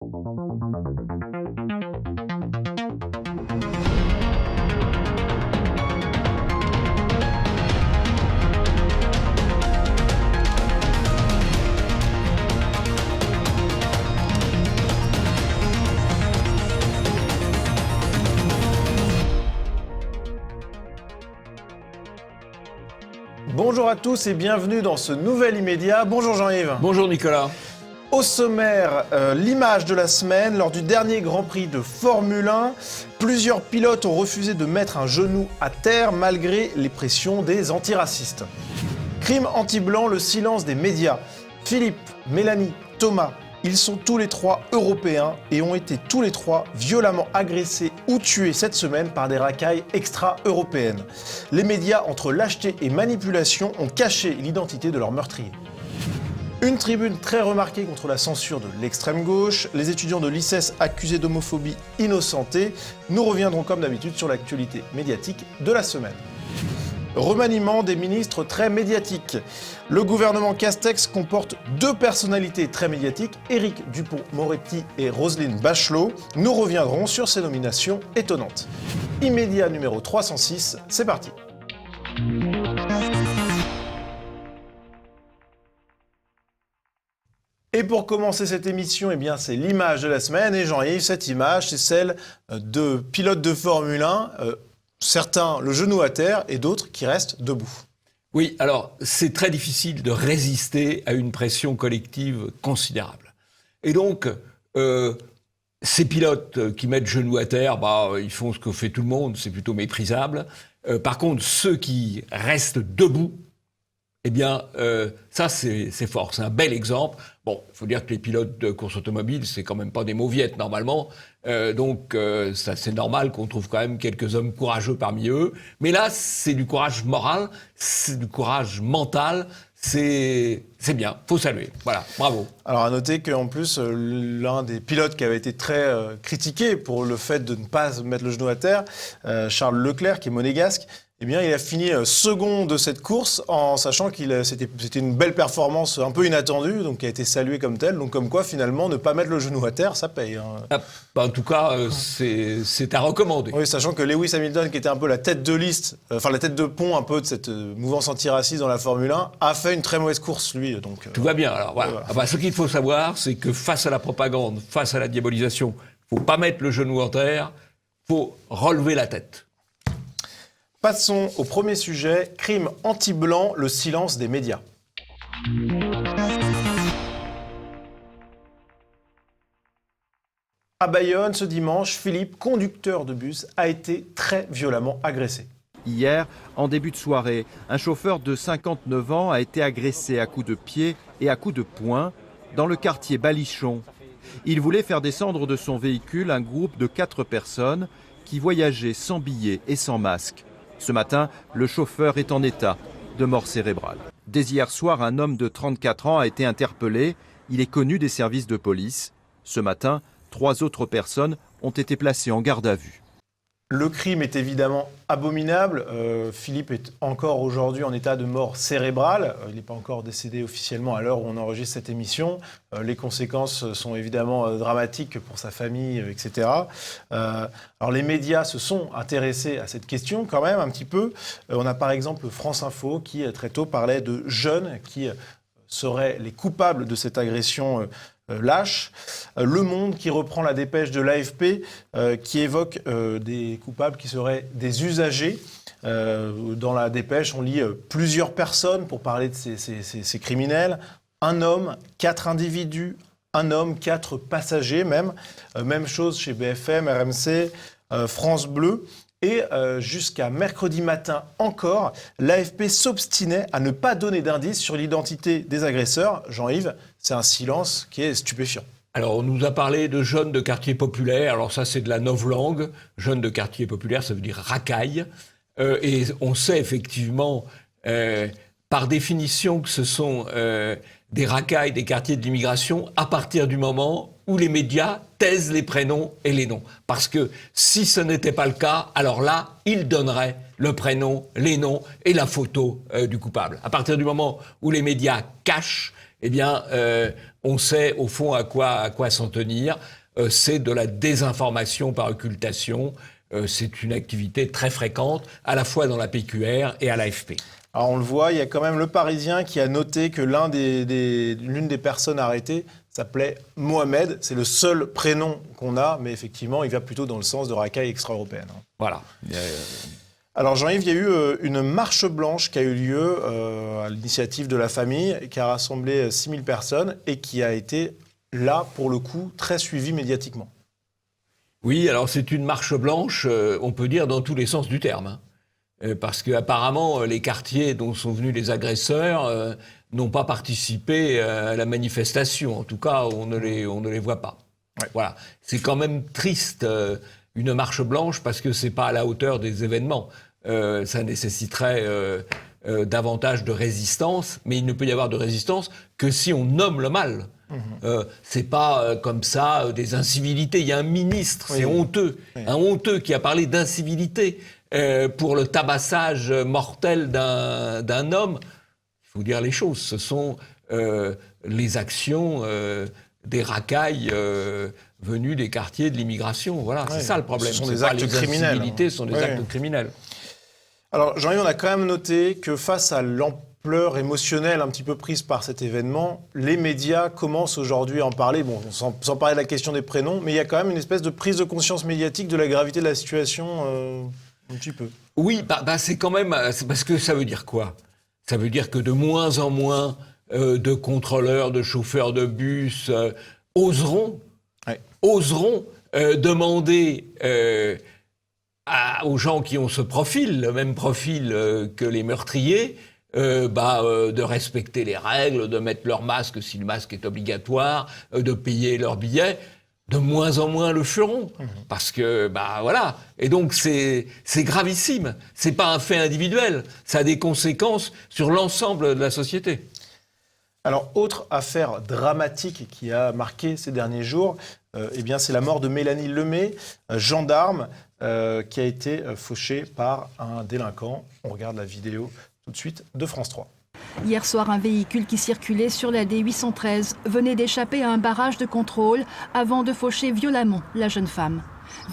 Bonjour à tous et bienvenue dans ce nouvel immédiat. Bonjour Jean-Yves. Bonjour Nicolas. Au sommaire, l'image de la semaine, lors du dernier Grand Prix de Formule 1, plusieurs pilotes ont refusé de mettre un genou à terre malgré les pressions des antiracistes. Crime anti-blanc, le silence des médias. Philippe, Mélanie, Thomas, ils sont tous les trois européens et ont été tous les trois violemment agressés ou tués cette semaine par des racailles extra-européennes. Les médias, entre lâcheté et manipulation, ont caché l'identité de leurs meurtriers. Une tribune très remarquée contre la censure de l'extrême gauche, les étudiants de l'ICES accusés d'homophobie innocentée. Nous reviendrons comme d'habitude sur l'actualité médiatique de la semaine. Remaniement des ministres très médiatiques. Le gouvernement Castex comporte deux personnalités très médiatiques, Éric Dupond-Moretti et Roselyne Bachelot. Nous reviendrons sur ces nominations étonnantes. Immédiat numéro 306, c'est parti. Et pour commencer cette émission, c'est l'image de la semaine. Et Jean-Yves, cette image, c'est celle de pilotes de Formule 1, certains le genou à terre et d'autres qui restent debout. Oui, alors c'est très difficile de résister à une pression collective considérable. Et donc, ces pilotes qui mettent genou à terre, ils font ce que fait tout le monde, c'est plutôt méprisable. Par contre, ceux qui restent debout, ça c'est fort, c'est un bel exemple. Bon, il faut dire que les pilotes de course automobile, c'est quand même pas des mauviettes normalement, donc ça, c'est normal qu'on trouve quand même quelques hommes courageux parmi eux. Mais là, c'est du courage moral, c'est du courage mental, c'est bien, faut saluer. Voilà, bravo. Alors à noter qu'en plus, l'un des pilotes qui avait été très critiqué pour le fait de ne pas mettre le genou à terre, Charles Leclerc, qui est monégasque, il a fini second de cette course en sachant que c'était une belle performance un peu inattendue, donc qui a été saluée comme telle. Donc comme quoi, finalement, ne pas mettre le genou à terre, ça paye. Hein. En tout cas, c'est à recommander. Oui, sachant que Lewis Hamilton, qui était un peu la tête de liste, la tête de pont un peu de cette mouvance antiraciste dans la Formule 1, a fait une très mauvaise course, lui. Donc, tout va bien, alors voilà. Ce qu'il faut savoir, c'est que face à la propagande, face à la diabolisation, il ne faut pas mettre le genou en terre, il faut relever la tête. Passons au premier sujet, crime anti-blanc, le silence des médias. À Bayonne, ce dimanche, Philippe, conducteur de bus, a été très violemment agressé. Hier, en début de soirée, un chauffeur de 59 ans a été agressé à coups de pied et à coups de poing dans le quartier Balichon. Il voulait faire descendre de son véhicule un groupe de 4 personnes qui voyageaient sans billets et sans masque. Ce matin, le chauffeur est en état de mort cérébrale. Dès hier soir, un homme de 34 ans a été interpellé. Il est connu des services de police. Ce matin, 3 autres personnes ont été placées en garde à vue. Le crime est évidemment abominable. Philippe est encore aujourd'hui en état de mort cérébrale. Il n'est pas encore décédé officiellement à l'heure où on enregistre cette émission. Les conséquences sont évidemment dramatiques pour sa famille, etc. Alors les médias se sont intéressés à cette question quand même un petit peu. On a par exemple France Info qui très tôt parlait de jeunes qui seraient les coupables de cette agression lâche. Le Monde qui reprend la dépêche de l'AFP qui évoque des coupables qui seraient des usagers. Dans la dépêche, on lit plusieurs personnes pour parler de ces criminels. Un homme, 4 individus, un homme, 4 passagers même. Même chose chez BFM, RMC, France Bleu. Et jusqu'à mercredi matin encore, l'AFP s'obstinait à ne pas donner d'indices sur l'identité des agresseurs. Jean-Yves, c'est un silence qui est stupéfiant. Alors, on nous a parlé de jeunes de quartier populaire. Alors ça, c'est de la novlangue. Jeunes de quartier populaire, ça veut dire racaille. Et on sait effectivement, par définition, que ce sont des racailles des quartiers de l'immigration à partir du moment où les médias taisent les prénoms et les noms. Parce que si ce n'était pas le cas, alors là, ils donneraient le prénom, les noms et la photo du coupable. À partir du moment où les médias cachent, on sait au fond à quoi s'en tenir. C'est de la désinformation par occultation. C'est une activité très fréquente, à la fois dans la PQR et à l'AFP. Alors on le voit, il y a quand même le Parisien qui a noté que l'une des personnes arrêtées s'appelait Mohamed. C'est le seul prénom qu'on a, mais effectivement, il va plutôt dans le sens de racaille extra-européenne. Voilà. Alors Jean-Yves, il y a eu une marche blanche qui a eu lieu à l'initiative de la famille, qui a rassemblé 6000 personnes et qui a été, là, pour le coup, très suivie médiatiquement. Oui, alors c'est une marche blanche, on peut dire dans tous les sens du terme. Hein. Parce qu'apparemment, les quartiers dont sont venus les agresseurs n'ont pas participé à la manifestation. En tout cas, on ne les voit pas. Ouais. Voilà. C'est quand même triste, une marche blanche, parce que c'est pas à la hauteur des événements. Ça nécessiterait davantage de résistance, mais il ne peut y avoir de résistance que si on nomme le mal. C'est pas comme ça des incivilités. Il y a un ministre, c'est honteux, un honteux qui a parlé d'incivilité pour le tabassage mortel d'un homme. Il faut dire les choses. Ce sont les actions des racailles venus des quartiers de l'immigration. Voilà, c'est ça le problème. Ce sont des actes criminels. Ce sont des actes criminels. Alors, Jean-Yves, on a quand même noté que face à l'ampleur émotionnelle un petit peu prise par cet événement, les médias commencent aujourd'hui à en parler. Bon, sans parler de la question des prénoms, mais il y a quand même une espèce de prise de conscience médiatique de la gravité de la situation, un petit peu. Oui, c'est quand même... C'est parce que ça veut dire quoi ? Ça veut dire que de moins en moins de contrôleurs, de chauffeurs de bus oseront demander aux gens qui ont ce profil, le même profil que les meurtriers, de respecter les règles, de mettre leur masque si le masque est obligatoire, de payer leur billet. De moins en moins le feront, parce que, voilà. Et donc, c'est gravissime. C'est pas un fait individuel. Ça a des conséquences sur l'ensemble de la société. Alors, autre affaire dramatique qui a marqué ces derniers jours, c'est la mort de Mélanie Lemay, gendarme, qui a été fauchée par un délinquant. On regarde la vidéo tout de suite de France 3. Hier soir, un véhicule qui circulait sur la D813 venait d'échapper à un barrage de contrôle avant de faucher violemment la jeune femme.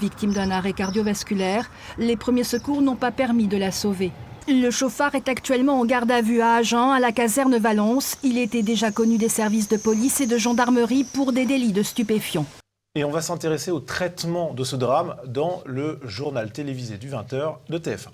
Victime d'un arrêt cardiovasculaire, les premiers secours n'ont pas permis de la sauver. Le chauffard est actuellement en garde à vue à Agen, à la caserne Valence. Il était déjà connu des services de police et de gendarmerie pour des délits de stupéfiants. Et on va s'intéresser au traitement de ce drame dans le journal télévisé du 20h de TF1.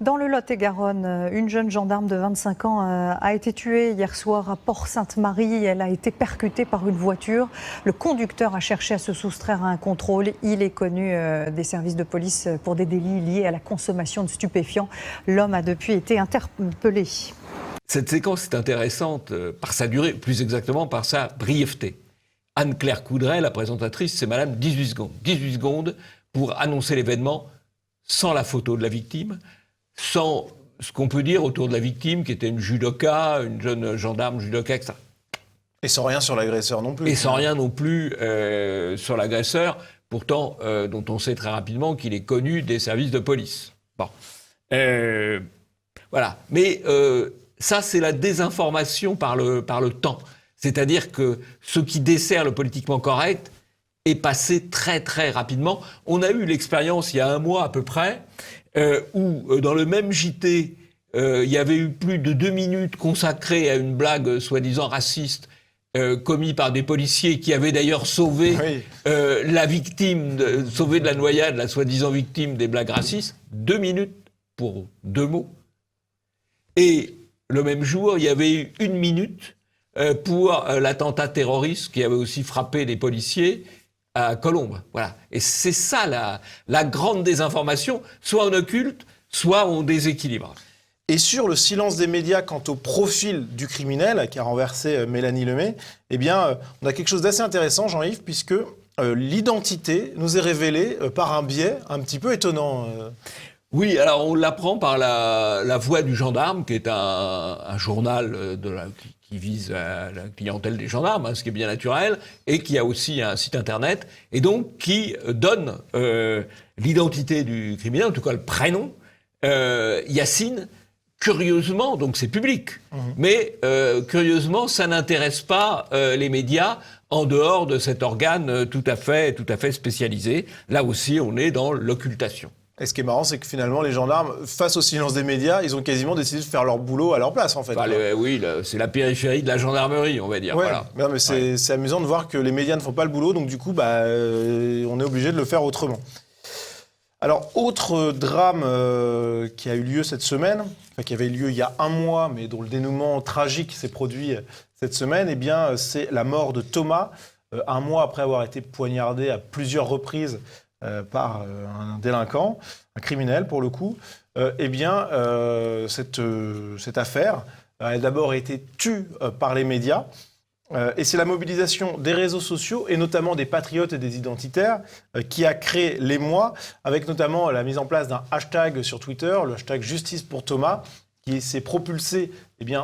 Dans le Lot-et-Garonne, une jeune gendarme de 25 ans a été tuée hier soir à Port-Sainte-Marie. Elle a été percutée par une voiture. Le conducteur a cherché à se soustraire à un contrôle. Il est connu des services de police pour des délits liés à la consommation de stupéfiants. L'homme a depuis été interpellé. Cette séquence est intéressante par sa durée, plus exactement par sa brièveté. Anne-Claire Coudray, la présentatrice, c'est madame 18 secondes. 18 secondes pour annoncer l'événement sans la photo de la victime, sans ce qu'on peut dire autour de la victime, qui était une judoka, une jeune gendarme judoka, etc. Et sans rien sur l'agresseur non plus. Et sans rien non plus sur l'agresseur, pourtant, dont on sait très rapidement qu'il est connu des services de police. Bon. Voilà. Mais ça, c'est la désinformation par le temps. C'est-à-dire que ce qui dessert le politiquement correct est passé très, très rapidement. On a eu l'expérience, il y a un mois à peu près, où dans le même JT, il y avait eu plus de 2 minutes consacrées à une blague soi-disant raciste commise par des policiers qui avaient d'ailleurs sauvé la victime, sauvé de la noyade, la soi-disant victime des blagues racistes. 2 minutes pour 2 mots. Et le même jour, il y avait eu 1 minute pour l'attentat terroriste qui avait aussi frappé des policiers à Colombes. Voilà. Et c'est ça la grande désinformation. Soit on occulte, soit on déséquilibre. Et sur le silence des médias quant au profil du criminel qui a renversé Mélanie Lemay, on a quelque chose d'assez intéressant, Jean-Yves, puisque l'identité nous est révélée par un biais un petit peu étonnant. Oui, alors on l'apprend par la Voix du gendarme, qui est un journal qui vise la clientèle des gendarmes, ce qui est bien naturel, et qui a aussi un site internet, et donc qui donne l'identité du criminel, en tout cas le prénom, Yacine, curieusement, donc c'est public, mais curieusement, ça n'intéresse pas les médias en dehors de cet organe tout à fait spécialisé. Là aussi, on est dans l'occultation. Et ce qui est marrant, c'est que finalement, les gendarmes, face au silence des médias, ils ont quasiment décidé de faire leur boulot à leur place, en fait. Enfin, c'est la périphérie de la gendarmerie, on va dire. Ouais, voilà. mais c'est amusant de voir que les médias ne font pas le boulot, donc du coup, on est obligé de le faire autrement. Alors, autre drame qui a eu lieu cette semaine, qui avait eu lieu il y a un mois, mais dont le dénouement tragique s'est produit cette semaine, eh bien, c'est la mort de Thomas, un mois après avoir été poignardé à plusieurs reprises par un délinquant, un criminel pour le coup. Cette affaire a d'abord été tue par les médias. Et c'est la mobilisation des réseaux sociaux, et notamment des patriotes et des identitaires, qui a créé l'émoi, avec notamment la mise en place d'un hashtag sur Twitter, le hashtag Justice pour Thomas, qui s'est propulsé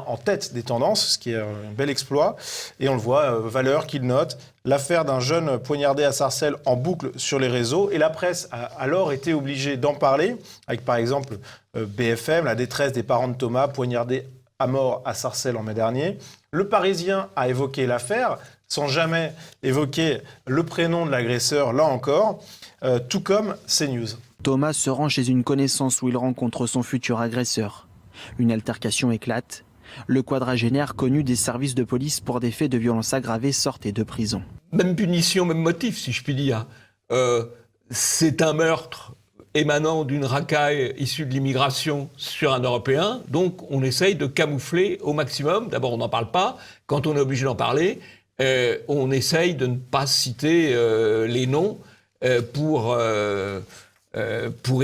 en tête des tendances, ce qui est un bel exploit. Et on le voit, valeur qu'il note, l'affaire d'un jeune poignardé à Sarcelles en boucle sur les réseaux. Et la presse a alors été obligée d'en parler, avec par exemple BFM, la détresse des parents de Thomas, poignardés à mort à Sarcelles en mai dernier. Le Parisien a évoqué l'affaire, sans jamais évoquer le prénom de l'agresseur, là encore, tout comme CNews. Thomas se rend chez une connaissance où il rencontre son futur agresseur. Une altercation éclate. Le quadragénaire, connu des services de police pour des faits de violence aggravés, sortait de prison. Même punition, même motif, si je puis dire. C'est un meurtre émanant d'une racaille issue de l'immigration sur un Européen. Donc, on essaye de camoufler au maximum. D'abord, on n'en parle pas. Quand on est obligé d'en parler, on essaye de ne pas citer les noms pour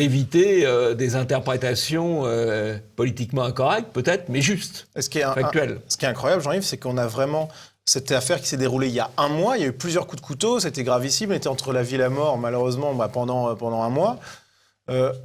éviter des interprétations politiquement incorrectes, peut-être, mais justes, factuelles. Ce qui est incroyable, Jean-Yves, c'est qu'on a vraiment cette affaire qui s'est déroulée il y a un mois. Il y a eu plusieurs coups de couteau, c'était gravissime, on était entre la vie et la mort, malheureusement, pendant un mois.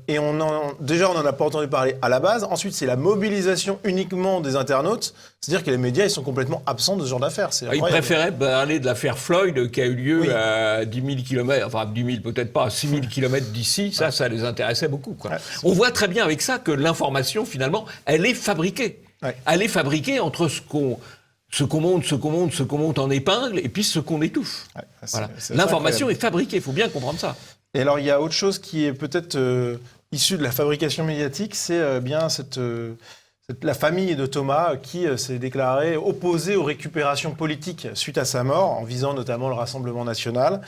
Et on n'en a pas entendu parler à la base. Ensuite, c'est la mobilisation uniquement des internautes. C'est-à-dire que les médias, ils sont complètement absents de ce genre d'affaires. Ils préféraient parler de l'affaire Floyd qui a eu lieu à 10 000 km, enfin 10 000 peut-être pas, à 6 000 km d'ici. Ça les intéressait beaucoup. Quoi. On voit très bien avec ça que l'information, finalement, elle est fabriquée. Ouais. Elle est fabriquée entre ce qu'on monte en épingle et puis ce qu'on étouffe. Ouais, voilà. L'information est fabriquée, il faut bien comprendre ça. Et alors, il y a autre chose qui est peut-être issue de la fabrication médiatique, c'est la famille de Thomas qui s'est déclarée opposée aux récupérations politiques suite à sa mort, en visant notamment le Rassemblement national.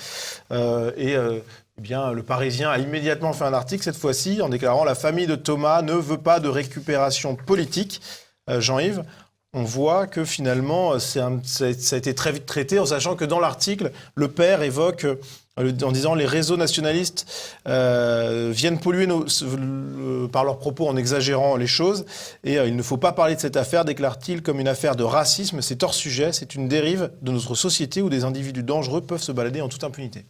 Le Parisien a immédiatement fait un article, cette fois-ci, en déclarant « La famille de Thomas ne veut pas de récupération politique ». Jean-Yves, on voit que finalement, ça a été très vite traité, en sachant que dans l'article, le père évoque... en disant les réseaux nationalistes viennent polluer par leurs propos en exagérant les choses. Et il ne faut pas parler de cette affaire, déclare-t-il, comme une affaire de racisme. C'est hors sujet, c'est une dérive de notre société où des individus dangereux peuvent se balader en toute impunité.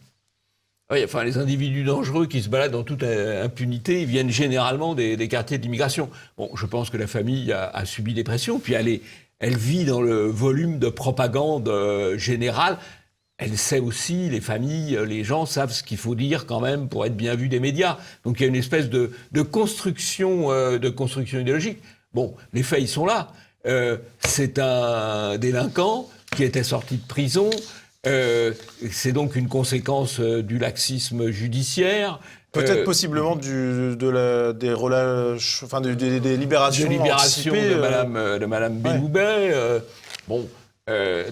Oui, enfin, les individus dangereux qui se baladent en toute impunité, ils viennent généralement des quartiers d'immigration. Bon, je pense que la famille a subi des pressions, puis elle vit dans le volume de propagande générale. Elle sait aussi, les familles, les gens savent ce qu'il faut dire quand même pour être bien vu des médias. Donc il y a une espèce de construction idéologique. Bon, les faits, ils sont là. C'est un délinquant qui était sorti de prison. C'est donc une conséquence du laxisme judiciaire. Peut-être possiblement des libérations anticipées, de Madame Belloubet.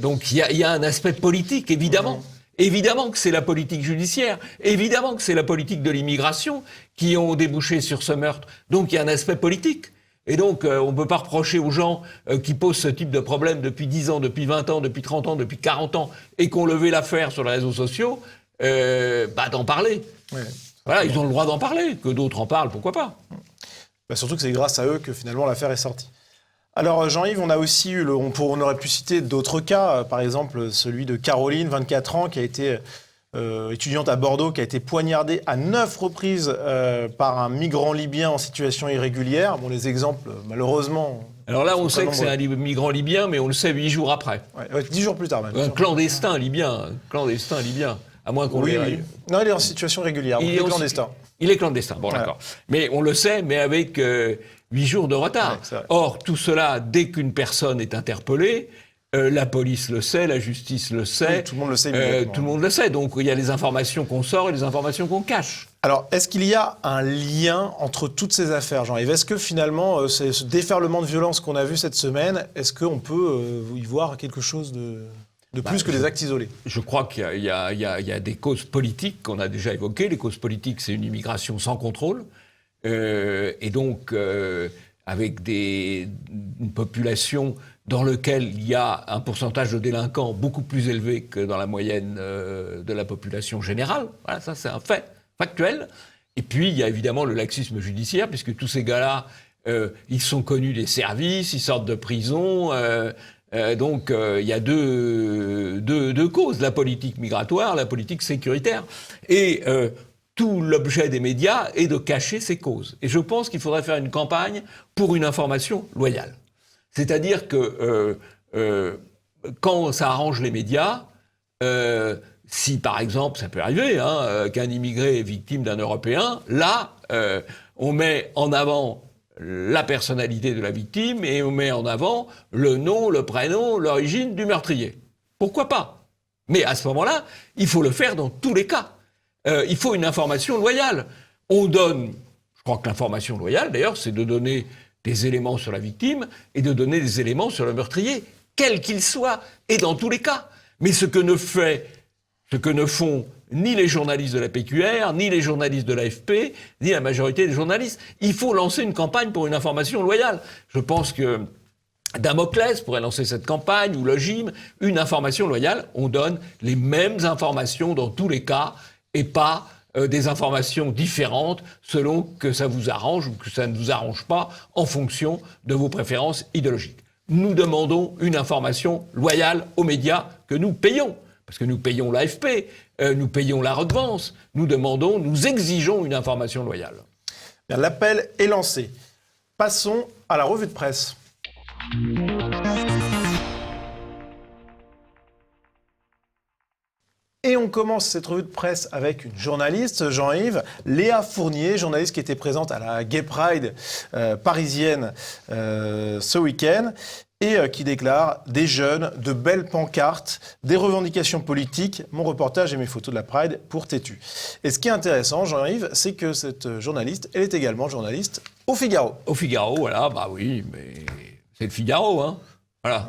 Donc il y a un aspect politique, évidemment. Évidemment que c'est la politique judiciaire, évidemment que c'est la politique de l'immigration qui ont débouché sur ce meurtre. Donc il y a un aspect politique. Et donc on ne peut pas reprocher aux gens qui posent ce type de problème depuis 10 ans, depuis 20 ans, depuis 30 ans, depuis 40 ans, et qui ont levé l'affaire sur les réseaux sociaux, d'en parler. Ouais, voilà, ils ont le droit d'en parler. Que d'autres en parlent, pourquoi pas. Surtout que c'est grâce à eux que finalement l'affaire est sortie. Alors Jean-Yves, on a aussi eu, on aurait pu citer d'autres cas, par exemple celui de Caroline, 24 ans, qui a été étudiante à Bordeaux, qui a été poignardée à 9 reprises par un migrant libyen en situation irrégulière. Bon, les exemples, malheureusement... Alors là, on sait que c'est un migrant libyen, mais on le sait 8 jours après. Ouais, 10 jours plus tard même. Un clandestin libyen, à moins qu'on l'ait... Non, il est en situation régulière, il est clandestin. Il est clandestin, bon, voilà. D'accord. Mais on le sait, mais avec 8 jours de retard. Ouais, Or, tout cela, dès qu'une personne est interpellée, la police le sait, la justice le sait. Oui, tout le monde le sait immédiatement. Tout le monde le sait. Donc, il y a les informations qu'on sort et les informations qu'on cache. Alors, est-ce qu'il y a un lien entre toutes ces affaires, Jean-Yves? Est-ce que finalement, ce déferlement de violence qu'on a vu cette semaine, est-ce qu'on peut y voir quelque chose de plus que des actes isolés? Je crois qu'il y a des causes politiques qu'on a déjà évoquées. Les causes politiques, c'est une immigration sans contrôle. Et donc, avec une population dans laquelle il y a un pourcentage de délinquants beaucoup plus élevé que dans la moyenne de la population générale. Voilà, ça c'est un fait factuel. Et puis, il y a évidemment le laxisme judiciaire, puisque tous ces gars-là, ils sont connus des services, ils sortent de prison. Donc, il y a deux causes, la politique migratoire, la politique sécuritaire. Et tout l'objet des médias est de cacher ces causes. Et je pense qu'il faudrait faire une campagne pour une information loyale. C'est-à-dire que quand ça arrange les médias, si par exemple, ça peut arriver, qu'un immigré est victime d'un Européen, là, on met en avant la personnalité de la victime et on met en avant le nom, le prénom, l'origine du meurtrier. Pourquoi pas? Mais à ce moment-là, il faut le faire dans tous les cas. Il faut une information loyale. On donne, je crois que l'information loyale, d'ailleurs, c'est de donner des éléments sur la victime et de donner des éléments sur le meurtrier, quel qu'il soit, et dans tous les cas. Mais ce que ne font ni les journalistes de la PQR, ni les journalistes de l'AFP, ni la majorité des journalistes. Il faut lancer une campagne pour une information loyale. Je pense que Damoclès pourrait lancer cette campagne, ou le GIM, une information loyale. On donne les mêmes informations dans tous les cas, et pas des informations différentes selon que ça vous arrange ou que ça ne vous arrange pas en fonction de vos préférences idéologiques. Nous demandons une information loyale aux médias que nous payons, parce que nous payons l'AFP, nous payons la redevance, nous exigeons une information loyale. Bien, l'appel est lancé. Passons à la revue de presse. Et on commence cette revue de presse avec une journaliste, Jean-Yves, Léa Fournier, journaliste qui était présente à la Gay Pride parisienne ce week-end, et qui déclare « Des jeunes, de belles pancartes, des revendications politiques, mon reportage et mes photos de la Pride pour têtu ». Et ce qui est intéressant, Jean-Yves, c'est que cette journaliste, elle est également journaliste au Figaro. Au Figaro, voilà, bah oui, mais c'est le Figaro, hein. Voilà.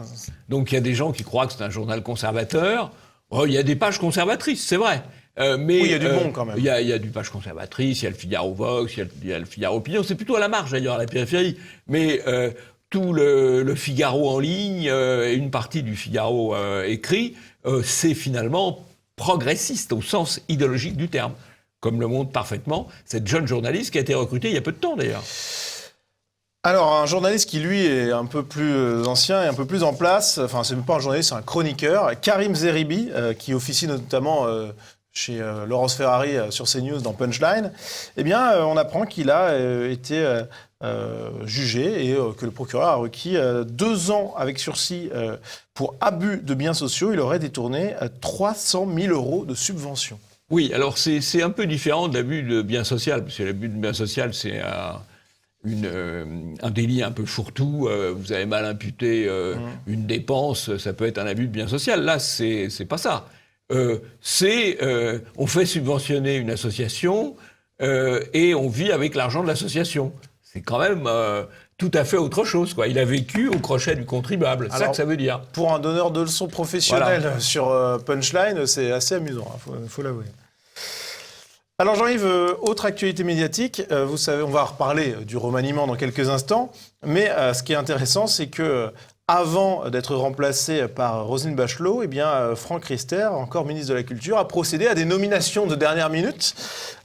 Donc il y a des gens qui croient que c'est un journal conservateur. Oh, il y a des pages conservatrices, c'est vrai. Mais oui, il y a du bon quand même. Il y a du page conservatrice, il y a le Figaro Vox, il y a le Figaro Opinion. C'est plutôt à la marge d'ailleurs, à la périphérie. Mais tout le Figaro en ligne et une partie du Figaro écrit, c'est finalement progressiste au sens idéologique du terme. Comme le montre parfaitement cette jeune journaliste qui a été recrutée il y a peu de temps d'ailleurs. Alors, un journaliste qui, lui, est un peu plus ancien et un peu plus en place, enfin, c'est même pas un journaliste, c'est un chroniqueur, Karim Zeribi, qui officie notamment chez Laurence Ferrari sur CNews dans Punchline, eh bien, on apprend qu'il a été jugé et que le procureur a requis 2 ans avec sursis pour abus de biens sociaux. Il aurait détourné 300 000 € de subventions. Oui, alors c'est un peu différent de l'abus de biens social, parce que l'abus de biens social, c'est un délit un peu fourre-tout, vous avez mal imputé une dépense, ça peut être un abus de bien social. Là, c'est pas ça. On fait subventionner une association et on vit avec l'argent de l'association. C'est quand même tout à fait autre chose, quoi. Il a vécu au crochet du contribuable, c'est ça que ça veut dire. Pour un donneur de leçons professionnelles sur Punchline, c'est assez amusant, faut l'avouer. Alors Jean-Yves, autre actualité médiatique, vous savez, on va reparler du remaniement dans quelques instants, mais ce qui est intéressant, c'est que avant d'être remplacé par Roselyne Bachelot, eh bien, Franck Riester, encore ministre de la Culture, a procédé à des nominations de dernière minute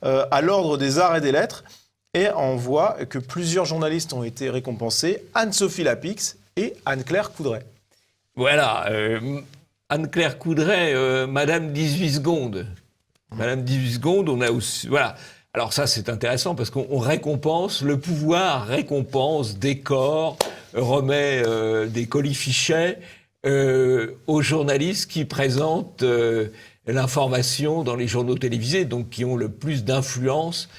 à l'ordre des arts et des lettres, et on voit que plusieurs journalistes ont été récompensés, Anne-Sophie Lapix et Anne-Claire Coudray. Voilà, Anne-Claire Coudray, Madame 18 secondes. Madame 18 secondes, on a aussi... Voilà. Alors ça, c'est intéressant parce qu'on récompense, le pouvoir récompense, décore, remet des colifichets aux journalistes qui présentent l'information dans les journaux télévisés, donc qui ont le plus d'influence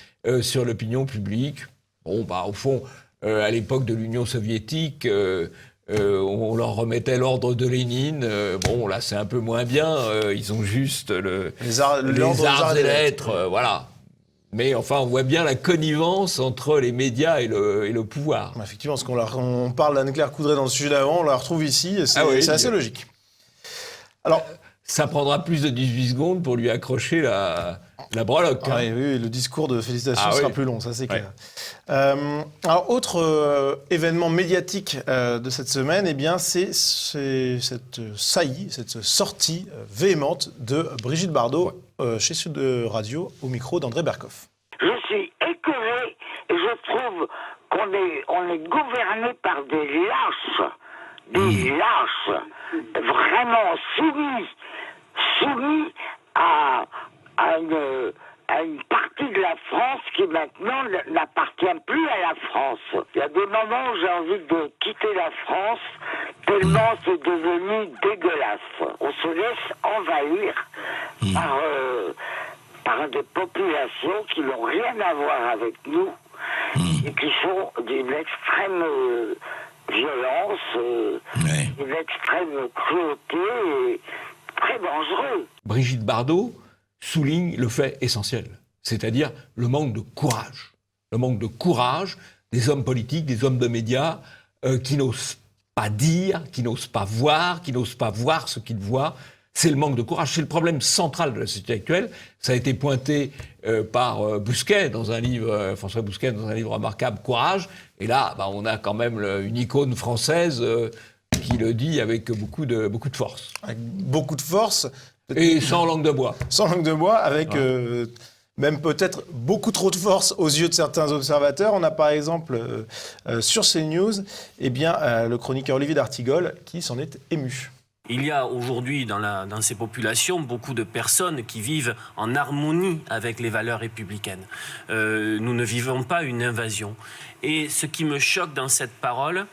sur l'opinion publique. Bon, bah au fond, à l'époque de l'Union soviétique, on leur remettait l'ordre de Lénine. Bon, là, c'est un peu moins bien. Ils ont juste les arts et lettres, voilà. Mais enfin, on voit bien la connivence entre les médias et le pouvoir. Effectivement, parce qu'on parle d'Anne-Claire Coudray dans le sujet d'avant, on la retrouve ici, et c'est assez logique. Alors, ça prendra plus de 18 secondes pour lui accrocher la breloque. Ah oui, le discours de félicitations sera plus long, ça c'est clair. Alors, autre événement médiatique de cette semaine, eh bien, c'est cette saillie, cette sortie véhémente de Brigitte Bardot chez Sud Radio, au micro d'André Berkoff. Je suis écœuré et je trouve qu'on est gouverné par des lâches, vraiment soumis à une partie de la France qui maintenant n'appartient plus à la France. Il y a des moments où j'ai envie de quitter la France tellement c'est devenu dégueulasse. On se laisse envahir par des populations qui n'ont rien à voir avec nous et qui sont d'une extrême violence, d'une extrême cruauté et très dangereux. Brigitte Bardot souligne le fait essentiel, c'est-à-dire le manque de courage. Le manque de courage des hommes politiques, des hommes de médias qui n'osent pas dire, qui n'osent pas voir ce qu'ils voient. C'est le manque de courage. C'est le problème central de la société actuelle. Ça a été pointé par Bousquet dans un livre, François Bousquet dans un livre remarquable, Courage. Et là, on a quand même une icône française qui le dit avec beaucoup de force. Avec beaucoup de force. Et sans langue de bois. Sans langue de bois, avec même peut-être beaucoup trop de force aux yeux de certains observateurs. On a par exemple sur CNews le chroniqueur Olivier d'Artigol qui s'en est ému. Il y a aujourd'hui dans ces populations beaucoup de personnes qui vivent en harmonie avec les valeurs républicaines. Nous ne vivons pas une invasion. Et ce qui me choque dans cette parole,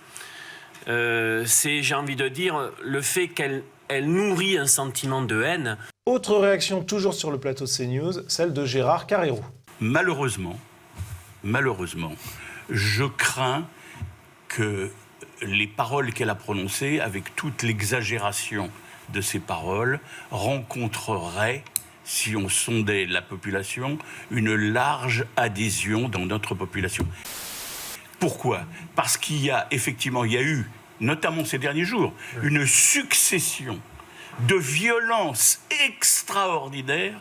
c'est, j'ai envie de dire, le fait qu'elle nourrit un sentiment de haine. Autre réaction toujours sur le plateau de CNews, celle de Gérard Carrérou. Malheureusement, je crains que les paroles qu'elle a prononcées, avec toute l'exagération de ces paroles, rencontreraient, si on sondait la population, une large adhésion dans notre population. Pourquoi ? Parce qu'il y a eu, notamment ces derniers jours, une succession de violences extraordinaires.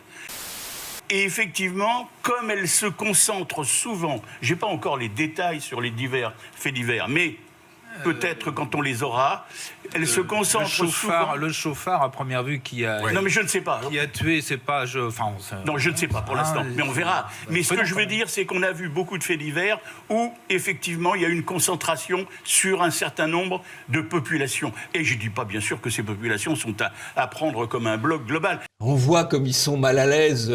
Et effectivement, comme elle se concentre souvent, je n'ai pas encore les détails sur les divers faits divers, mais peut-être quand on les aura, elle se concentre souvent... Le chauffard, à première vue, qui a... Non, mais je ne sais pas. Qui a tué, c'est pas... Non, je ne sais pas pour l'instant, mais on verra. Mais ce que je veux dire, c'est qu'on a vu beaucoup de faits divers où, effectivement, il y a une concentration sur un certain nombre de populations. Et je ne dis pas, bien sûr, que ces populations sont à prendre comme un bloc global. On voit comme ils sont mal à l'aise.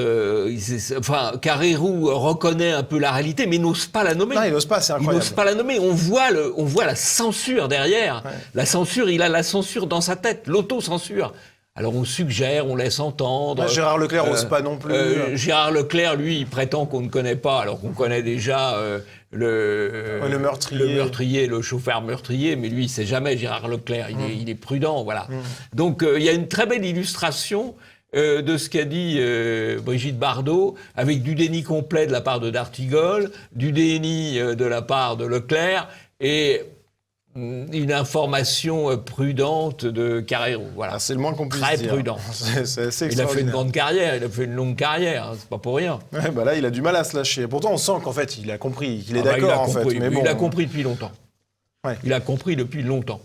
Carrérou reconnaît un peu la réalité, mais n'ose pas la nommer. Non, il n'ose pas, c'est incroyable. Il n'ose pas la nommer. On voit la censure derrière. Ouais. La censure, il a la censure dans sa tête, l'autocensure. Alors on suggère, on laisse entendre. Gérard Leclerc n'ose pas non plus. Gérard Leclerc, lui, il prétend qu'on ne connaît pas, alors qu'on connaît déjà le meurtrier, le chauffeur meurtrier, mais lui, il ne sait jamais, Gérard Leclerc. Il est prudent, voilà. Donc il y a une très belle illustration de ce qu'a dit Brigitte Bardot, avec du déni complet de la part de d'Artigol, du déni de la part de Leclerc, et une information prudente de Carrérou. Voilà. C'est le moins qu'on puisse dire. Très prudent. C'est assez il a fait une grande carrière, il a fait une longue carrière, c'est pas pour rien. Ouais, là, il a du mal à se lâcher. Pourtant, on sent qu'en fait, il a compris, qu'il est d'accord, en fait. Mais bon, il a compris depuis longtemps. Ouais. Il a compris depuis longtemps.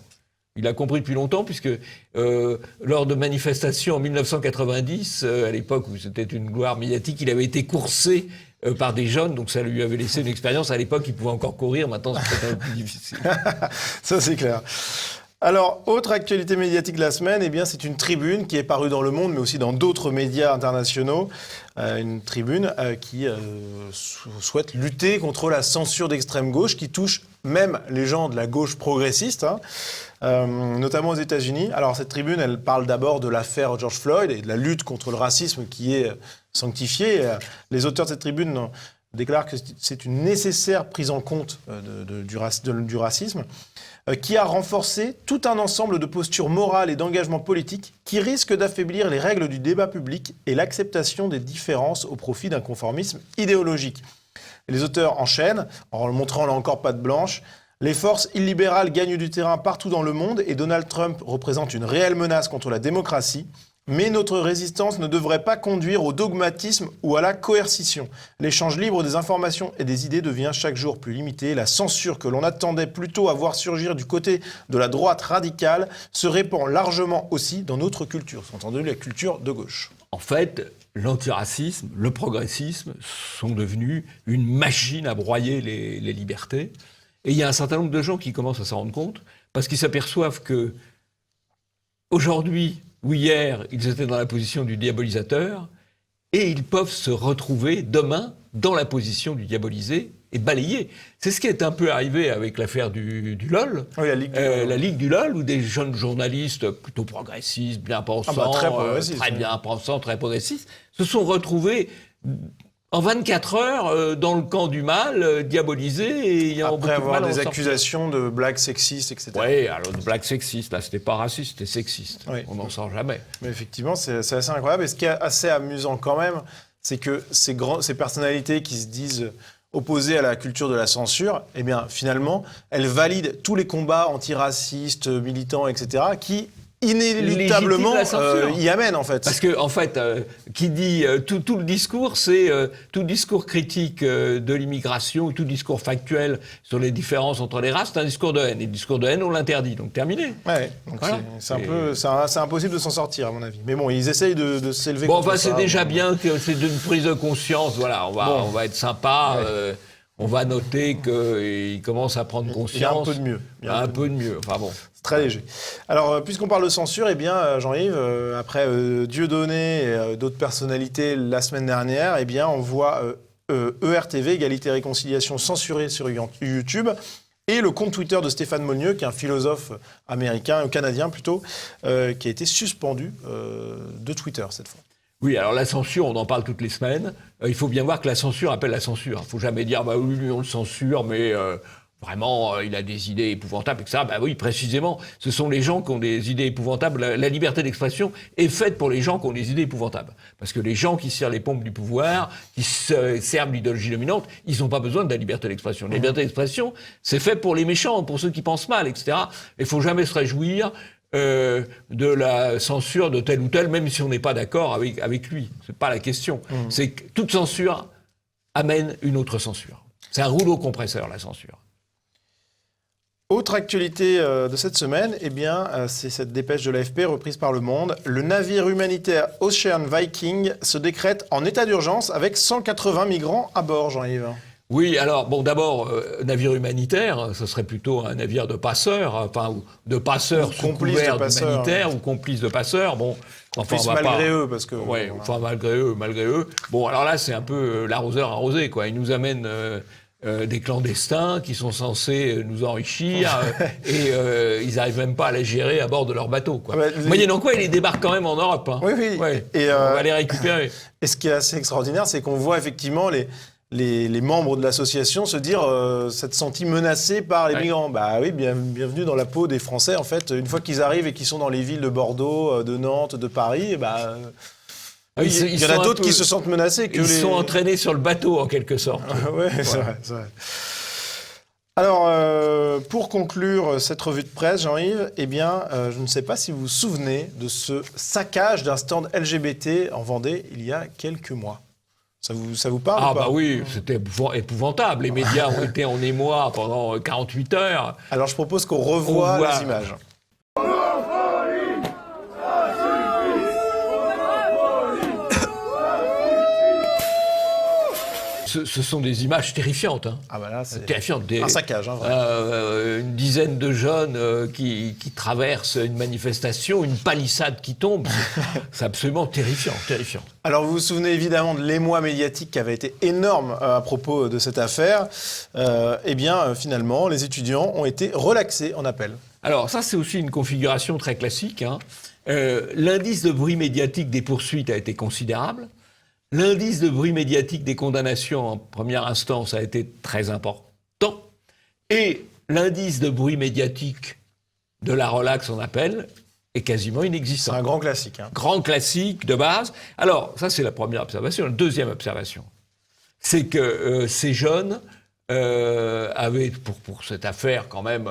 Il a compris depuis longtemps, puisque lors de manifestations en 1990, à l'époque où c'était une gloire médiatique, il avait été coursé par des jeunes, donc ça lui avait laissé une expérience. À l'époque, il pouvait encore courir, maintenant c'est peut-être un peu plus difficile. Ça, c'est clair. Alors, autre actualité médiatique de la semaine, c'est une tribune qui est parue dans Le Monde, mais aussi dans d'autres médias internationaux. Une tribune qui souhaite lutter contre la censure d'extrême gauche, qui touche même les gens de la gauche progressiste, notamment aux États-Unis. Alors, cette tribune, elle parle d'abord de l'affaire George Floyd et de la lutte contre le racisme qui est sanctifiée. Les auteurs de cette tribune déclare que c'est une nécessaire prise en compte du racisme, qui a renforcé tout un ensemble de postures morales et d'engagements politiques qui risquent d'affaiblir les règles du débat public et l'acceptation des différences au profit d'un conformisme idéologique. Et les auteurs enchaînent, en montrant là encore patte blanche. Les forces illibérales gagnent du terrain partout dans le monde et Donald Trump représente une réelle menace contre la démocratie. Mais notre résistance ne devrait pas conduire au dogmatisme ou à la coercition. L'échange libre des informations et des idées devient chaque jour plus limité. La censure que l'on attendait plutôt à voir surgir du côté de la droite radicale se répand largement aussi dans notre culture, sous-entendu la culture de gauche. En fait, l'antiracisme, le progressisme sont devenus une machine à broyer les libertés. Et il y a un certain nombre de gens qui commencent à s'en rendre compte parce qu'ils s'aperçoivent que aujourd'hui ou hier, ils étaient dans la position du diabolisateur et ils peuvent se retrouver demain dans la position du diabolisé et balayer. C'est ce qui est un peu arrivé avec l'affaire du LOL, oui, la Ligue du LOL, où des jeunes journalistes plutôt progressistes, bien pensants, très bien pensants, très progressistes, se sont retrouvés en 24 heures dans le camp du mal, diabolisés. Et après avoir des accusations de blagues sexistes, etc. Oui, alors de blagues sexistes, là, c'était pas raciste, c'était sexiste. Oui. On n'en sort jamais. Mais effectivement, c'est assez incroyable. Et ce qui est assez amusant quand même, c'est que ces personnalités qui se disent opposées à la culture de la censure, eh bien, finalement, elles valident tous les combats antiracistes, militants, etc., qui inéluctablement y amène en fait. Parce que en fait, qui dit tout le discours, c'est tout discours critique de l'immigration, tout discours factuel sur les différences entre les races, c'est un discours de haine. Et le discours de haine, on l'interdit, donc terminé. Ouais, donc voilà. C'est impossible de s'en sortir à mon avis. Mais bon, ils essayent de s'élever. Bon, enfin, c'est déjà bien que c'est une prise de conscience. Voilà, on va être sympa. Ouais. On va noter qu'il commence à prendre conscience. Il y a un peu de mieux. Un peu de mieux. Enfin bon. C'est très léger. Alors, puisqu'on parle de censure, eh bien, Jean-Yves, après Dieudonné et d'autres personnalités la semaine dernière, eh bien, on voit ERTV, Égalité et Réconciliation, censuré sur YouTube. Et le compte Twitter de Stéphane Molyneux, qui est un philosophe américain, ou canadien plutôt, qui a été suspendu de Twitter cette fois. Oui, alors la censure, on en parle toutes les semaines. Il faut bien voir que la censure appelle la censure. Il ne faut jamais dire, bah oui, on le censure, mais vraiment, il a des idées épouvantables, etc. Bah oui, précisément, ce sont les gens qui ont des idées épouvantables. La liberté d'expression est faite pour les gens qui ont des idées épouvantables. Parce que les gens qui tirent les pompes du pouvoir, qui se servent l'idéologie dominante, ils n'ont pas besoin de la liberté d'expression. La liberté d'expression, c'est fait pour les méchants, pour ceux qui pensent mal, etc. Il ne faut jamais se réjouir de la censure de tel ou tel, même si on n'est pas d'accord avec lui. C'est pas la question. C'est que toute censure amène une autre censure. C'est un rouleau compresseur, la censure. Autre actualité de cette semaine, eh bien, c'est cette dépêche de l'AFP reprise par Le Monde. Le navire humanitaire Ocean Viking se décrète en état d'urgence avec 180 migrants à bord, Jean-Yves. Oui, alors, bon, d'abord, navire humanitaire, ce serait plutôt un navire de passeurs, enfin, ou de passeurs sous couvert d'humanitaire, ou complices de passeurs, bon. Enfin, malgré eux, parce que... Oui, enfin, malgré eux. Bon, alors là, c'est un peu l'arroseur arrosé, quoi. Ils nous amènent des clandestins qui sont censés nous enrichir, et ils n'arrivent même pas à les gérer à bord de leur bateau, quoi. Moyennant quoi, ils les débarquent quand même en Europe, hein. Oui. Ouais, et on va les récupérer. Et ce qui est assez extraordinaire, c'est qu'on voit effectivement les membres de l'association se dire s'être sentis menacés par les migrants. Bah oui, bienvenue dans la peau des Français, en fait. Une fois qu'ils arrivent et qu'ils sont dans les villes de Bordeaux, de Nantes, de Paris, bah... il y en a d'autres qui se sentent menacés. Ils sont entraînés sur le bateau, en quelque sorte. Oui, c'est vrai. Alors, pour conclure cette revue de presse, Jean-Yves, eh bien, je ne sais pas si vous vous souvenez de ce saccage d'un stand LGBT en Vendée il y a quelques mois. Ça vous parle ou pas ? Bah oui, c'était épouvantable. Les médias ont été en émoi pendant 48 heures. Alors je propose qu'on revoie les images. Ce sont des images terrifiantes. Hein. Ah bah là, c'est terrifiant. Un saccage. Hein, une dizaine de jeunes qui traversent une manifestation, une palissade qui tombe. C'est absolument terrifiant. Alors vous vous souvenez évidemment de l'émoi médiatique qui avait été énorme à propos de cette affaire. Eh bien, finalement, les étudiants ont été relaxés en appel. Alors ça, c'est aussi une configuration très classique. Hein. L'indice de bruit médiatique des poursuites a été considérable. L'indice de bruit médiatique des condamnations en première instance a été très important. Et l'indice de bruit médiatique de la relaxe en appel est quasiment inexistant. C'est un grand classique. Hein. Grand classique de base. Alors, ça c'est la première observation. La deuxième observation, c'est que ces jeunes avaient, pour cette affaire quand même,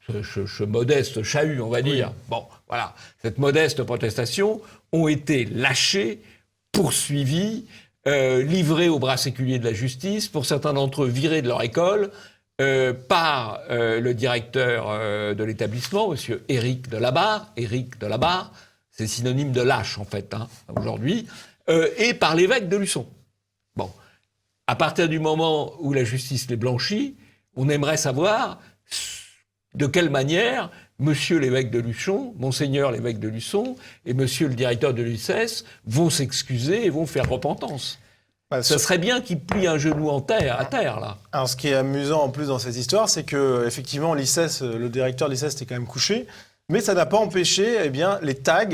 ce modeste chahut, on va dire, bon, voilà, cette modeste protestation, ont été lâchés, poursuivis, livrés au bras séculier de la justice, pour certains d'entre eux virés de leur école, par le directeur de l'établissement, M. Éric Delabarre. Éric Delabarre, c'est synonyme de lâche, en fait, hein, aujourd'hui, et par l'évêque de Luçon. Bon. À partir du moment où la justice les blanchit, on aimerait savoir de quelle manière Monsieur l'évêque de Luçon, Monseigneur l'évêque de Luçon et Monsieur le directeur de l'UCS vont s'excuser et vont faire repentance. Ça serait bien qu'ils plient un genou à terre, là. Alors, ce qui est amusant en plus dans cette histoire, c'est que effectivement, l'ICES, le directeur de l'ICES était quand même couché, mais ça n'a pas empêché les tags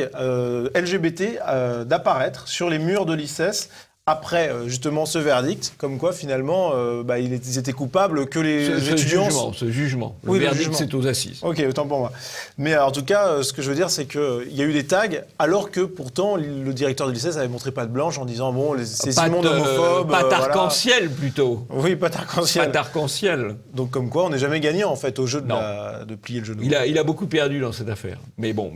LGBT d'apparaître sur les murs de l'ICES après justement ce verdict, comme quoi finalement ils étaient coupables que les étudiants. Ce jugement. Le verdict, c'est aux assises. Ok, autant pour moi. Mais en tout cas, ce que je veux dire, c'est qu'il y a eu des tags, alors que pourtant le directeur de l'ICES avait montré patte blanche en disant c'est immonde homophobe. Patte arc-en-ciel plutôt. Oui, patte arc-en-ciel. Patte arc-en-ciel. Donc comme quoi, on n'est jamais gagnant en fait au jeu de plier le genou. Il a beaucoup perdu dans cette affaire. Mais bon,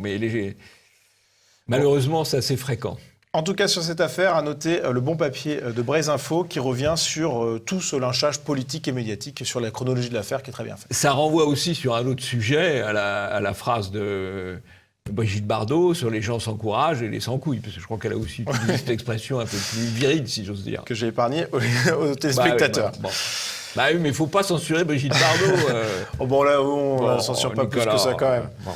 malheureusement, c'est assez fréquent. En tout cas, sur cette affaire, à noter le bon papier de Braise Info qui revient sur tout ce lynchage politique et médiatique, sur la chronologie de l'affaire qui est très bien faite. Ça renvoie aussi sur un autre sujet, à la phrase de Brigitte Bardot sur les gens sans courage et les sans couilles, parce que je crois qu'elle a aussi utilisé cette expression un peu plus virile, si j'ose dire. Que j'ai épargné aux téléspectateurs. Bon. Bah oui, mais il ne faut pas censurer Brigitte Bardot. Oh bon, là, on ne censure pas Nicolas, plus que ça quand même. Bon.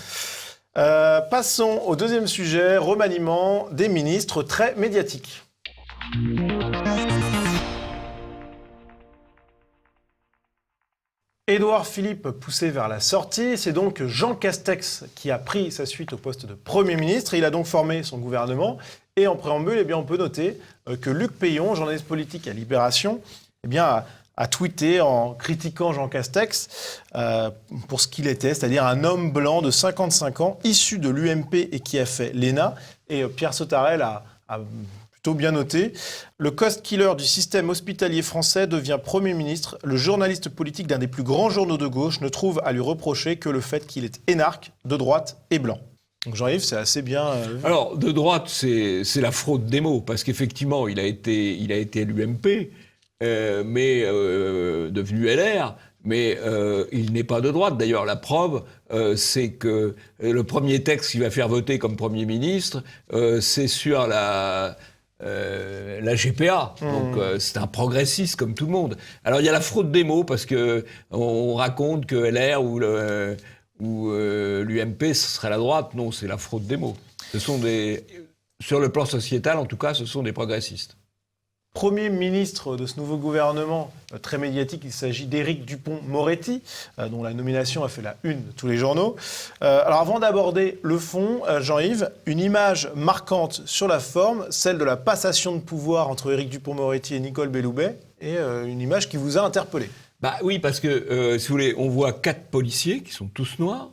Passons au deuxième sujet, remaniement des ministres très médiatiques. Édouard Philippe poussé vers la sortie, c'est donc Jean Castex qui a pris sa suite au poste de Premier ministre. Il a donc formé son gouvernement et en préambule, on peut noter que Luc Peillon, journaliste politique à Libération, a tweeté en critiquant Jean Castex pour ce qu'il était, c'est-à-dire un homme blanc de 55 ans, issu de l'UMP et qui a fait l'ENA. Et Pierre Sautarel a plutôt bien noté. Le cost-killer du système hospitalier français devient Premier ministre. Le journaliste politique d'un des plus grands journaux de gauche ne trouve à lui reprocher que le fait qu'il est énarque, de droite et blanc. Donc Jean-Yves, c'est assez bien... Alors, de droite, c'est la fraude des mots, parce qu'effectivement, il a été à l'UMP, mais devenu LR, mais il n'est pas de droite. D'ailleurs, la preuve, c'est que le premier texte qu'il va faire voter comme Premier ministre, c'est sur la GPA. Donc, c'est un progressiste comme tout le monde. Alors, il y a la fraude des mots, parce qu'on raconte que LR ou l'UMP, ce serait la droite. Non, c'est la fraude des mots. Sur le plan sociétal, en tout cas, ce sont des progressistes. Premier ministre de ce nouveau gouvernement très médiatique, il s'agit d'Éric Dupond-Moretti, dont la nomination a fait la une de tous les journaux. Alors avant d'aborder le fond, Jean-Yves, une image marquante sur la forme, celle de la passation de pouvoir entre Éric Dupond-Moretti et Nicole Belloubet, et une image qui vous a interpellé. Bah oui, parce que, si vous voulez, on voit 4 policiers qui sont tous noirs,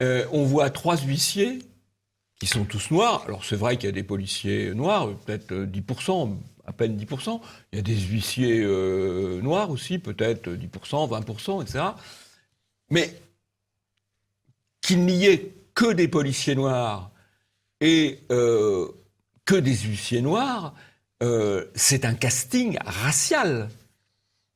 on voit 3 huissiers qui sont tous noirs. Alors c'est vrai qu'il y a des policiers noirs, peut-être 10%, à peine 10%. Il y a des huissiers noirs aussi, peut-être 10%, 20%, etc. Mais qu'il n'y ait que des policiers noirs et que des huissiers noirs, c'est un casting racial.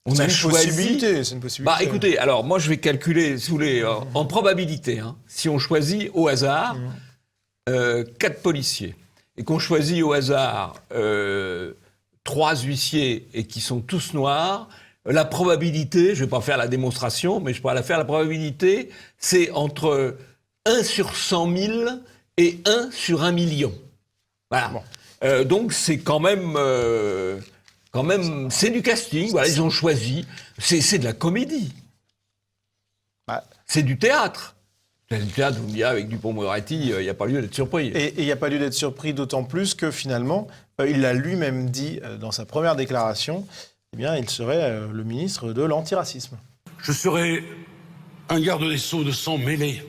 C'est une possibilité. Bah écoutez, alors moi je vais calculer, si vous voulez, en probabilité, hein, si on choisit au hasard 4 policiers et qu'on choisit au hasard 3 huissiers et qui sont tous noirs, la probabilité, je ne vais pas faire la démonstration, mais je pourrais la faire, la probabilité, c'est entre 1 sur 100 000 et 1 sur 1 million. Voilà. Bon. Donc c'est quand même, c'est du casting, voilà, ils ont choisi, c'est de la comédie. C'est du théâtre. C'est du théâtre, vous me direz, avec Dupond-Moretti, il n'y a pas lieu d'être surpris. Et il n'y a pas lieu d'être surpris, d'autant plus que finalement, Il l'a lui-même dit dans sa première déclaration, eh bien, il serait le ministre de l'antiracisme. Je serai un garde des Sceaux de sang mêlé.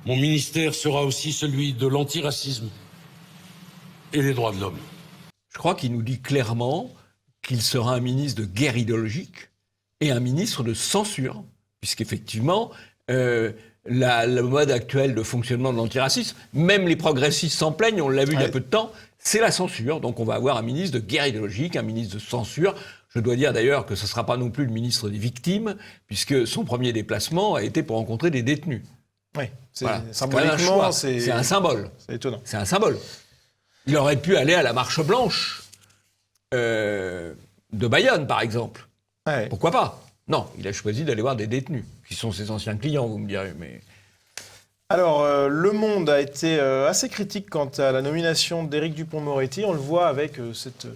Mon ministère sera aussi celui de l'antiracisme et des droits de l'homme. Je crois qu'il nous dit clairement qu'il sera un ministre de guerre idéologique et un ministre de censure, puisqu'effectivement, le mode actuel de fonctionnement de l'antiracisme, même les progressistes s'en plaignent, on l'a vu il y a peu de temps, c'est la censure. Donc on va avoir un ministre de guerre idéologique, un ministre de censure. Je dois dire d'ailleurs que ce ne sera pas non plus le ministre des victimes, puisque son premier déplacement a été pour rencontrer des détenus. Oui, Voilà. symboliquement, c'est un symbole. C'est étonnant. C'est un symbole. Il aurait pu aller à la Marche Blanche de Bayonne, par exemple. Ouais. Pourquoi pas? Non, il a choisi d'aller voir des détenus, qui sont ses anciens clients, vous me direz. Mais... Alors, Le Monde a été assez critique quant à la nomination d'Éric Dupond-Moretti. On le voit avec cette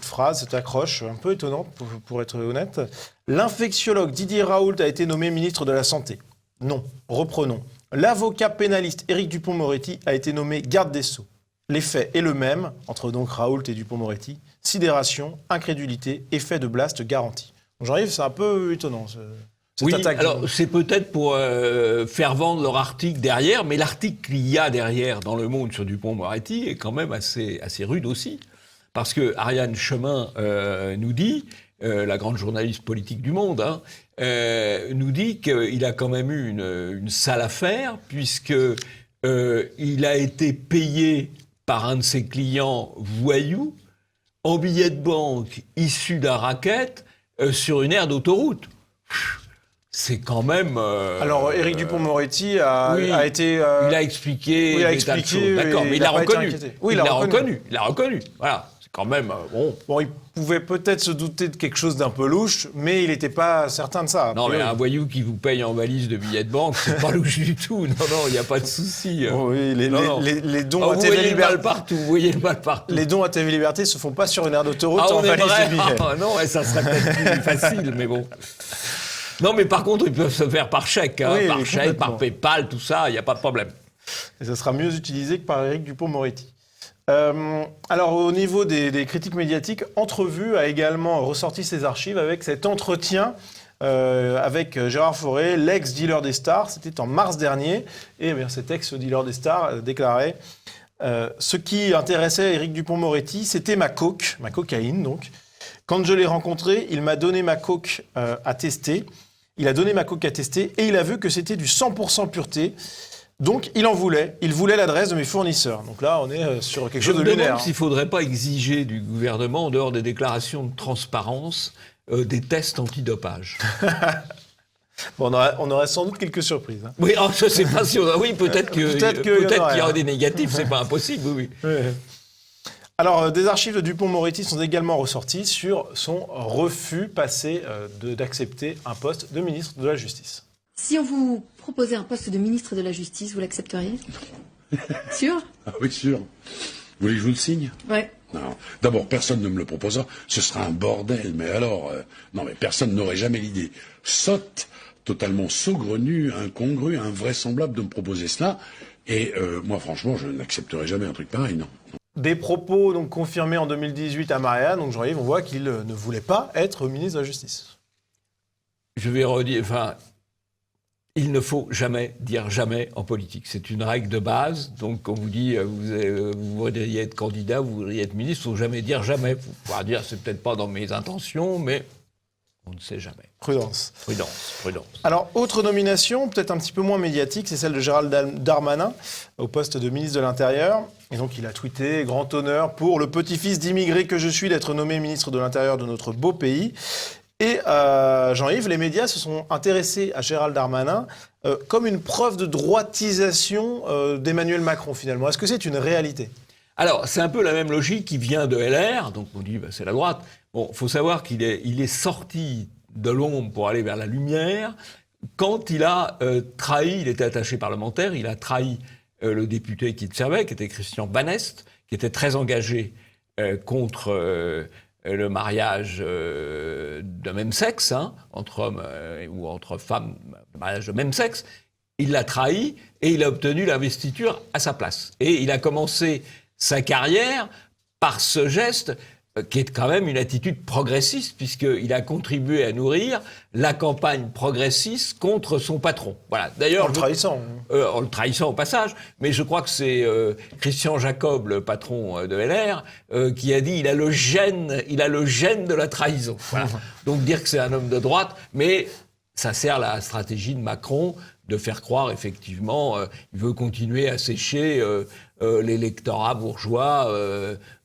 phrase, cette accroche un peu étonnante, pour être honnête. L'infectiologue Didier Raoult a été nommé ministre de la Santé. Non, reprenons. L'avocat pénaliste Éric Dupond-Moretti a été nommé garde des Sceaux. L'effet est le même, entre donc Raoult et Dupond-Moretti. Sidération, incrédulité, effet de blast garanti. Jean-Yves, c'est un peu étonnant, cette attaque. Alors c'est peut-être pour faire vendre leur article derrière, mais l'article qu'il y a derrière dans Le Monde sur Dupond-Moretti est quand même assez rude aussi. Parce que Ariane Chemin nous dit, la grande journaliste politique du Monde, nous dit qu'il a quand même eu une sale affaire, puisque il a été payé par un de ses clients voyous en billets de banque issus d'un racket sur une aire d'autoroute. C'est quand même... Alors, Éric Dupond-Moretti a été... Il a expliqué il a des tas de expliqué, choses. D'accord, mais il l'a reconnu. Oui, Il l'a reconnu. Voilà, c'est quand même... Bon, il pouvait peut-être se douter de quelque chose d'un peu louche, mais il n'était pas certain de ça. Non, mais un voyou qui vous paye en valise de billets de banque, c'est pas louche du tout. Non, il n'y a pas de souci. Oui, les dons à vous TV voyez Liberté... le mal partout, vous voyez le mal partout. Les dons à TV Liberté se font pas sur une aire d'autoroute en on valise aimerait... de billets. Non, ça serait peut-être plus facile, mais bon... Non, mais par contre, ils peuvent se faire par chèque, Oui, par chèque, par PayPal, tout ça, il n'y a pas de problème. Et ça sera mieux utilisé que par Éric Dupond-Moretti. Alors, au niveau des critiques médiatiques, Entrevue a également ressorti ses archives avec cet entretien avec Gérard Fauré, l'ex-dealer des stars. C'était en mars dernier. Et bien, cet ex-dealer des stars déclarait ce qui intéressait Éric Dupond-Moretti, c'était ma cocaïne, donc. Quand je l'ai rencontré, il m'a donné ma coke à tester. Il a donné ma coke à tester et il a vu que c'était du 100% pureté. Donc, il en voulait. Il voulait l'adresse de mes fournisseurs. Donc là, on est sur quelque chose de lunaire. Je me demande s'il ne faudrait pas exiger du gouvernement, en dehors des déclarations de transparence, des tests antidopage. Bon, on aurait sans doute quelques surprises. Hein. Oui, je ne sais pas si on a... Oui, peut-être qu'il y aura des négatifs, c'est pas impossible, oui. Alors, des archives de Dupond-Moretti sont également ressorties sur son refus passé d'accepter un poste de ministre de la Justice. Si on vous proposait un poste de ministre de la Justice, vous l'accepteriez? Sûr? Ah oui, sûr. Vous voulez que je vous le signe? Ouais. Non. D'abord, personne ne me le proposera. Ce sera un bordel. Mais alors, non, mais personne n'aurait jamais l'idée sotte, totalement saugrenue, incongrue, invraisemblable de me proposer cela. Et moi, franchement, je n'accepterai jamais un truc pareil, non. Des propos donc confirmés en 2018 à Marianne. Donc, Jean-Yves, on voit qu'il ne voulait pas être ministre de la Justice. Je vais redire... Enfin, il ne faut jamais dire jamais en politique. C'est une règle de base. Donc, on vous dit, vous voudriez être candidat, vous voudriez être ministre, il ne faut jamais dire jamais. Il faut pouvoir dire, c'est peut-être pas dans mes intentions, mais on ne sait jamais. Prudence. Prudence. Alors, autre nomination, peut-être un petit peu moins médiatique, c'est celle de Gérald Darmanin au poste de ministre de l'Intérieur. Et donc, il a tweeté « Grand honneur pour le petit-fils d'immigré que je suis d'être nommé ministre de l'Intérieur de notre beau pays ». Et Jean-Yves, les médias se sont intéressés à Gérald Darmanin comme une preuve de droitisation d'Emmanuel Macron, finalement. Est-ce que c'est une réalité? Alors, c'est un peu la même logique qui vient de LR, donc on dit c'est la droite. Bon, il faut savoir qu'il est sorti de l'ombre pour aller vers la lumière quand il a trahi, il était attaché parlementaire, il a trahi le député qui le servait, qui était Christian Banest, qui était très engagé contre... le mariage de même sexe, entre hommes ou entre femmes, le mariage de même sexe, il l'a trahi et il a obtenu l'investiture à sa place. Et il a commencé sa carrière par ce geste qui est quand même une attitude progressiste, puisqu'il a contribué à nourrir la campagne progressiste contre son patron. Voilà. D'ailleurs, en le trahissant au passage, mais je crois que c'est Christian Jacob, le patron de LR, qui a dit il a le gène de la trahison. Voilà. Donc dire que c'est un homme de droite, mais ça sert la stratégie de Macron de faire croire, effectivement, il veut continuer à sécher l'électorat bourgeois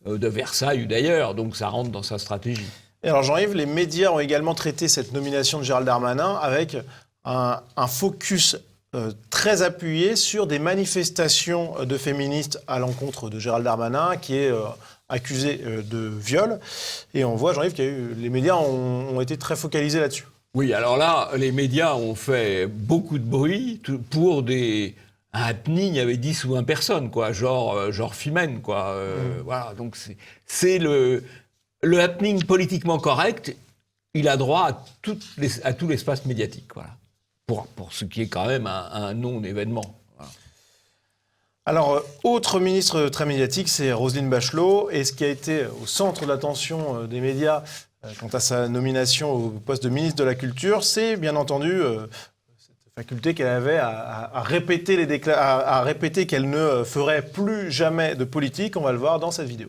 de Versailles ou d'ailleurs. Donc ça rentre dans sa stratégie. Et alors Jean-Yves, les médias ont également traité cette nomination de Gérald Darmanin avec un focus très appuyé sur des manifestations de féministes à l'encontre de Gérald Darmanin, qui est accusé de viol. Et on voit, Jean-Yves, les médias ont été très focalisés là-dessus. Oui, alors là, les médias ont fait beaucoup de bruit pour un happening avec 10 ou 20 personnes, quoi, genre Phimène, quoi. Voilà, donc c'est le happening politiquement correct. Il a droit à tout l'espace médiatique, voilà. Pour ce qui est quand même un non-événement. Voilà. Alors, autre ministre très médiatique, c'est Roselyne Bachelot. Et ce qui a été au centre de l'attention des médias quant à sa nomination au poste de ministre de la Culture, c'est bien entendu cette faculté qu'elle avait à répéter qu'elle ne ferait plus jamais de politique. On va le voir dans cette vidéo.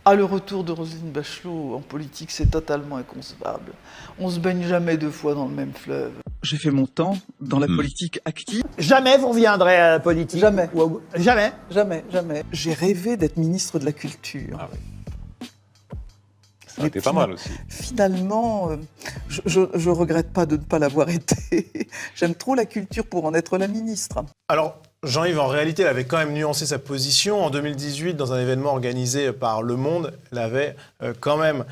Ah, le retour de Roselyne Bachelot en politique, c'est totalement inconcevable. On se baigne jamais deux fois dans le même fleuve. J'ai fait mon temps dans la politique active. Jamais vous reviendrez à la politique? Jamais. Jamais? Jamais, jamais. J'ai rêvé d'être ministre de la Culture. Ah oui. Ça a été pas mal aussi. Finalement, je regrette pas de ne pas l'avoir été. J'aime trop la culture pour en être la ministre. Alors, Jean-Yves, en réalité, elle avait quand même nuancé sa position. En 2018, dans un événement organisé par Le Monde, elle avait quand même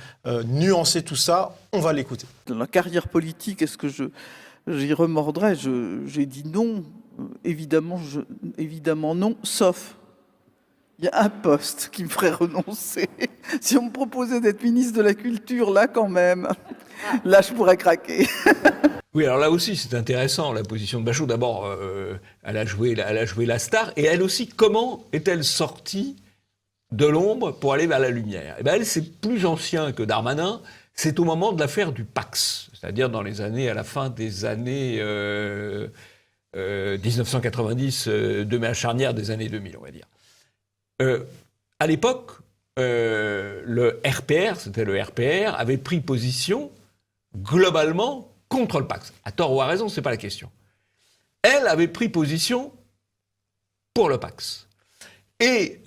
nuancé tout ça. On va l'écouter. Dans la carrière politique, est-ce que j'y remordrais? J'ai dit non. Évidemment non, sauf... Il y a un poste qui me ferait renoncer. Si on me proposait d'être ministre de la Culture, là quand même, là je pourrais craquer. Oui, alors là aussi c'est intéressant la position de Bachelot. D'abord, elle a joué la star, et elle aussi, comment est-elle sortie de l'ombre pour aller vers la lumière? Eh bien, elle, c'est plus ancien que Darmanin. C'est au moment de l'affaire du Pax, c'est-à-dire à la fin des années 1990, de charnière des années 2000, on va dire. À l'époque, le RPR, c'était le RPR, avait pris position globalement contre le Pax. À tort ou à raison, c'est pas la question. Elle avait pris position pour le Pax. Et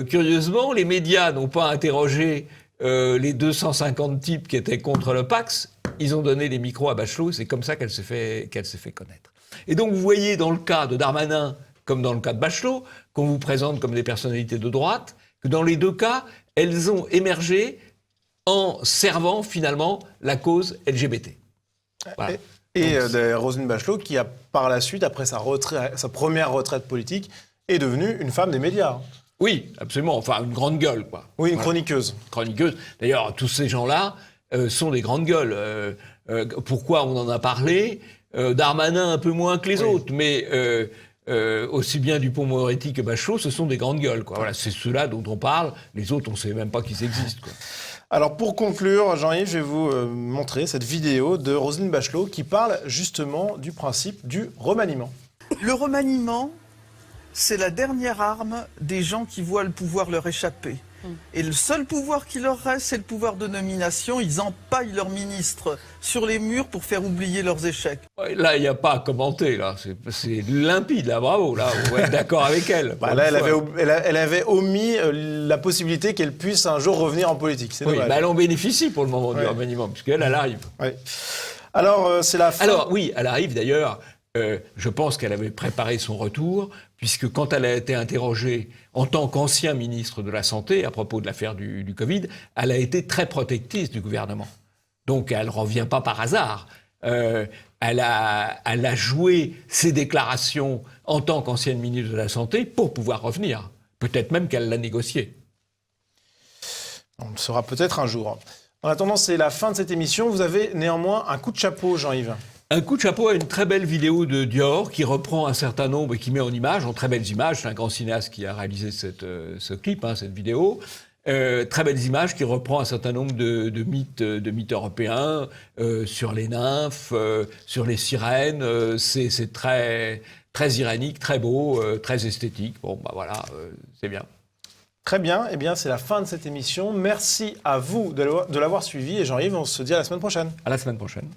curieusement, les médias n'ont pas interrogé les 250 types qui étaient contre le Pax. Ils ont donné les micros à Bachelot. C'est comme ça qu'elle s'est fait connaître. Et donc, vous voyez, dans le cas de Darmanin, comme dans le cas de Bachelot, qu'on vous présente comme des personnalités de droite, que dans les deux cas, elles ont émergé en servant finalement la cause LGBT. Voilà. Et Roselyne Bachelot, qui a par la suite, après sa première retraite politique, est devenue une femme des médias. Oui, absolument. Enfin, une grande gueule, quoi. Oui, une chroniqueuse. Chroniqueuse. D'ailleurs, tous ces gens-là sont des grandes gueules. Pourquoi on en a parlé? Darmanin un peu moins que les autres, mais... aussi bien Dupond-Moretti que Bachelot, ce sont des grandes gueules, quoi. Voilà, c'est ceux-là dont on parle. Les autres, on ne sait même pas qu'ils existent, quoi. Alors, pour conclure, Jean-Yves, je vais vous montrer cette vidéo de Roselyne Bachelot qui parle justement du principe du remaniement. Le remaniement, c'est la dernière arme des gens qui voient le pouvoir leur échapper. Et le seul pouvoir qui leur reste, c'est le pouvoir de nomination. Ils empaillent leurs ministres sur les murs pour faire oublier leurs échecs. Là, il n'y a pas à commenter. Là, c'est limpide. Là, bravo. Là, on va être d'accord avec elle. Là, elle avait omis la possibilité qu'elle puisse un jour revenir en politique. C'est dommage. Elle en bénéficie pour le moment du remaniement, puisqu'elle arrive. Ouais. Alors, c'est la fin. Alors, oui, elle arrive d'ailleurs. Je pense qu'elle avait préparé son retour, puisque quand elle a été interrogée en tant qu'ancien ministre de la Santé à propos de l'affaire du Covid, elle a été très protectrice du gouvernement. Donc elle ne revient pas par hasard. Elle a joué ses déclarations en tant qu'ancienne ministre de la Santé pour pouvoir revenir. Peut-être même qu'elle l'a négocié. On le saura peut-être un jour. En attendant, c'est la fin de cette émission. Vous avez néanmoins un coup de chapeau, Jean-Yves. Un coup de chapeau à une très belle vidéo de Dior qui reprend un certain nombre et qui met en image, en très belles images. C'est un grand cinéaste qui a réalisé ce clip, cette vidéo. Très belles images qui reprend un certain nombre de mythes européens sur les nymphes, sur les sirènes. C'est très, très irénique, très beau, très esthétique. Bon, bah voilà, c'est bien. Très bien, eh bien c'est la fin de cette émission. Merci à vous de l'avoir suivi et Jean-Yves, on se dit à la semaine prochaine. À la semaine prochaine.